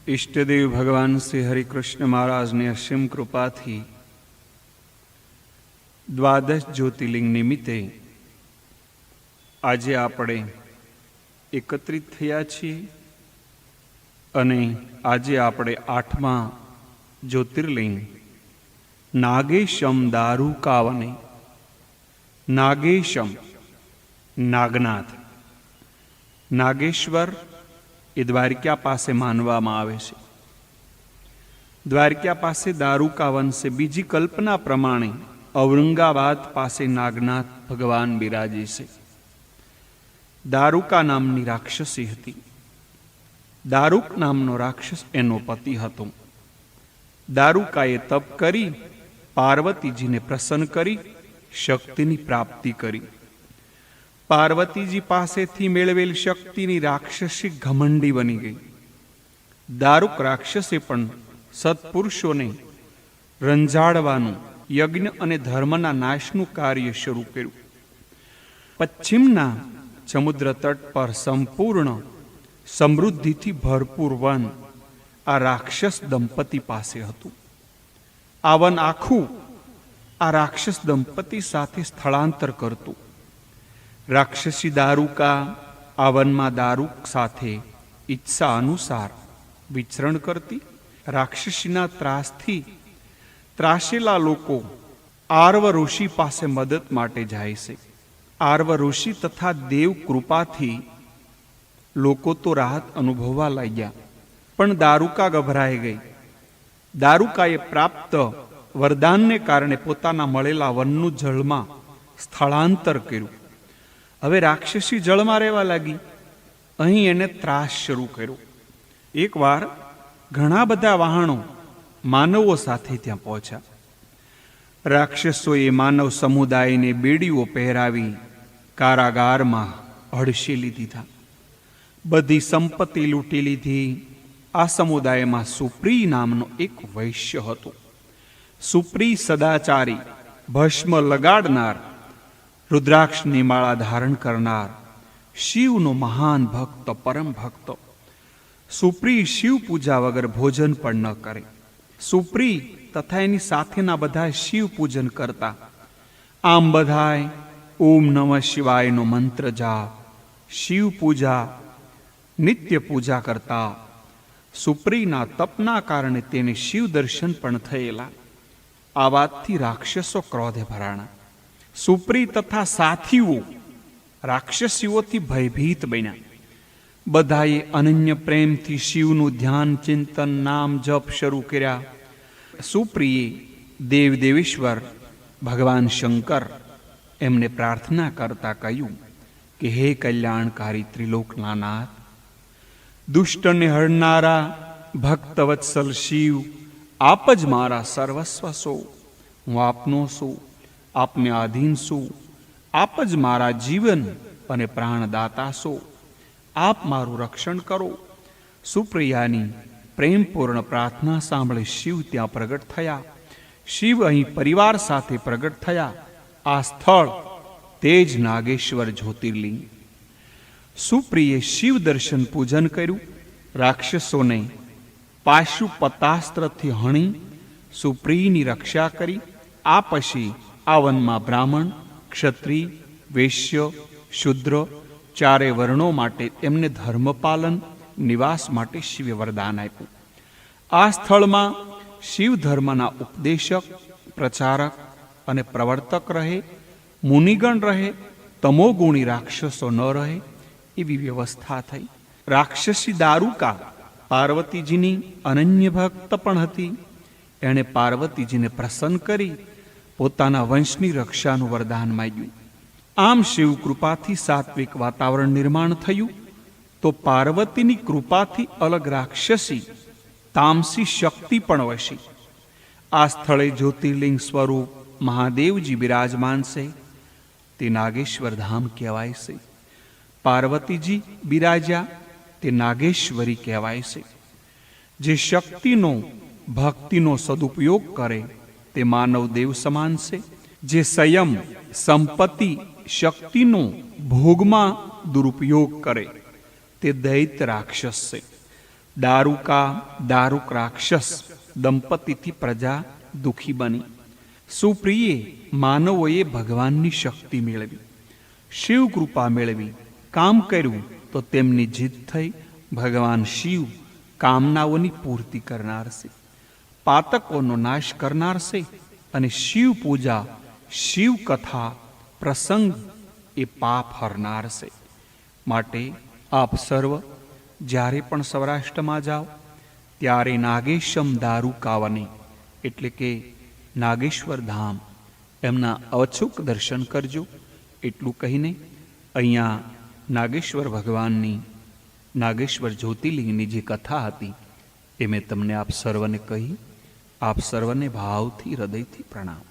ઈષ્ટદેવ ભગવાન શ્રી હરિકૃષ્ણ મહારાજની અસીમ કૃપાથી દ્વાદશ જ્યોતિર્લિંગ નિમિત્તે આજે આપણે એકત્રિત થયા છીએ અને આજે આપણે 8મા જ્યોતિર્લિંગ નાગેશમ દારૂકાવને, નાગેશમ નાગનાથ, નાગેશ્વર એ દ્વારકા પાસે માનવામાં આવે છે. દ્વારકા પાસે દારૂકાવન છે. બીજી કલ્પના પ્રમાણે ઔરંગાબાદ પાસે નાગનાથ ભગવાન બિરાજે છે. દારૂકા નામની રાક્ષસી હતી. દારૂક નામનો રાક્ષસ એનો પતિ હતો. દારૂકાએ તપ કરી પાર્વતીજીને પ્રસન્ન કરી શક્તિની પ્રાપ્તિ કરી. પાર્વતીજી પાસેથી મેળવેલ શક્તિની રાક્ષસી ઘમંડી બની ગઈ. દારૂક રાક્ષસે પણ સત્પુરુષોને રંજાડવાનું યજ્ઞ અને ધર્મના નાશનું કાર્ય શરૂ કર્યું. પશ્ચિમના સમુદ્ર તટ પર સંપૂર્ણ સમૃદ્ધિથી ભરપૂર વન આ રાક્ષસ દંપતી પાસે હતું. આ વન આખું આ રાક્ષસ દંપતી સાથે સ્થળાંતર કરતું. રાક્ષસી દારૂકા આ વનમાં દારૂક સાથે ઈચ્છા અનુસાર વિચરણ કરતી. રાક્ષસીના ત્રાસથી ત્રાસેલા લોકો આર્વ ઋષિ પાસે મદદ માટે જાય છે. આર્વ ઋષિ તથા દેવ કૃપાથી લોકો તો રાહત અનુભવવા લાગ્યા, પણ દારૂકા ગભરાઈ ગઈ. દારૂકાએ પ્રાપ્ત વરદાનને કારણે પોતાના મળેલા વનનું જળમાં સ્થળાંતર કર્યું. હવે રાક્ષસી જળમાં રહેવા લાગી. અહીં એને ત્રાસ શરૂ કર્યો. એકવાર ઘણા બધા વાહનો માનવો સાથે ત્યાં પહોંચ્યા. રાક્ષસોએ માનવ સમુદાયને બેડીઓ પહેરાવી કારાગારમાં હડસેલી દીધા. બધી સંપત્તિ લૂંટી લીધી. આ સમુદાયમાં સુપ્રી નામનો એક વૈશ્ય હતો. સુપ્રી સદાચારી, ભસ્મ લગાડનાર, રુદ્રાક્ષની માળા ધારણ કરનાર, શિવનો મહાન ભક્ત, પરમ ભક્ત. સુપ્રી શિવ પૂજા વગર ભોજન પણ ન કરે. સુપ્રી તથા એની સાથેના બધા શિવ પૂજન કરતા. આમ બધાય ઓમ નમઃ શિવાયનો મંત્ર જાપ, શિવ પૂજા, નિત્ય પૂજા કરતા. સુપ્રીના તપના કારણે તેને શિવ દર્શન પણ થયેલા. આ વાતથી રાક્ષસો ક્રોધે ભરાણા. સુપ્રી તથા સાથીઓ રાક્ષસીઓથી ભયભીત બન્યા. બધાએ અનન્ય પ્રેમથી શિવનું ધ્યાન, ચિંતન, નામ જપ શરૂ કર્યા. સુપ્રીએ દેવ દેવેશ્વર ભગવાન શંકર એમને પ્રાર્થના કરતા કહ્યું કે હે કલ્યાણકારી ત્રિલોકના નાથ, દુષ્ટને હરનારા ભક્તવત્સલ શિવ, આપ જ મારા સર્વસ્વ છો. હું આપનો છું, આપને આધીન છું. આપ જ મારા જીવન અને પ્રાણદાતા છો. આપ મારું રક્ષણ કરો. સુપ્રિયાની પ્રેમપૂર્ણ પ્રાર્થના સાંભળી શિવ ત્યાં પ્રગટ થયા. શિવ અહીં પરિવાર સાથે પ્રગટ થયા. આ સ્થળ તે જ નાગેશ્વર જ્યોતિર્લિંગ. સુપ્રિયે શિવ દર્શન પૂજન કર્યું. રાક્ષસોને પાશુપતાસ્ત્રથી હણી સુપ્રિયની રક્ષા કરી. આ પછી આ વનમાં બ્રાહ્મણ, ક્ષત્રિય, વૈશ્ય, શુદ્ર ચારે વર્ણો માટે એમને ધર્મપાલન, નિવાસ માટે શિવે વરદાન આપ્યું. આ સ્થળમાં શિવ ધર્મના ઉપદેશક, પ્રચારક અને પ્રવર્તક રહે, મુનિગણ રહે, તમોગુણી રાક્ષસો ન રહે એવી વ્યવસ્થા થઈ. રાક્ષસી દારૂકા પાર્વતીજીની અનન્ય ભક્ત પણ હતી. એણે પાર્વતીજીને પ્રસન્ન કરી પોતાના વંશની રક્ષાનું વરદાન માંગ્યું. આમ શિવ કૃપાથી સાત્વિક વાતાવરણ નિર્માણ થયું. તો પાર્વતીની કૃપાથી અલગ રાક્ષસી તામસી શક્તિ પણ વસી. આ સ્થળે જ્યોતિર્લિંગ સ્વરૂપ મહાદેવજી બિરાજમાન છે. તે નાગેશ્વર ધામ કહેવાય છે. પાર્વતીજી બિરાજ્યા તે નાગેશ્વરી કહેવાય છે. જે શક્તિનો, ભક્તિનો સદુપયોગ કરે તે માનવ દેવ સમાન છે. જે સંયમ, સંપત્તિ, શક્તિનો ભોગમાં દુરુપયોગ કરે તે દૈત્ય રાક્ષસ છે. દારૂકા દારૂક રાક્ષસ દંપતીથી પ્રજા દુઃખી બની. સુપ્રિયે માનવોએ ભગવાનની શક્તિ મેળવી, શિવ કૃપા મેળવી, કામ કર્યું તો તેમની જીત થઈ. ભગવાન શિવ કામનાઓની પૂર્તિ કરનાર છે, પાતકોનો નાશ કરનાર છે, અને શિવ પૂજા, શિવ કથા પ્રસંગ એ પાપ હરનાર છે. માટે આપ સર્વ જ્યારે પણ સૌરાષ્ટ્રમાં જાઓ ત્યારે નાગેશમ દારૂકાવને એટલે કે નાગેશ્વર ધામ એમના અવછુક દર્શન કરજો. એટલું કહીને અહીંયા નાગેશ્વર ભગવાનની નાગેશ્વર જ્યોતિર્લિંગની જે કથા હતી એ મેં તમને આપ સર્વને કહી. આપ સર્વને ભાવથી હૃદયથી પ્રણામ.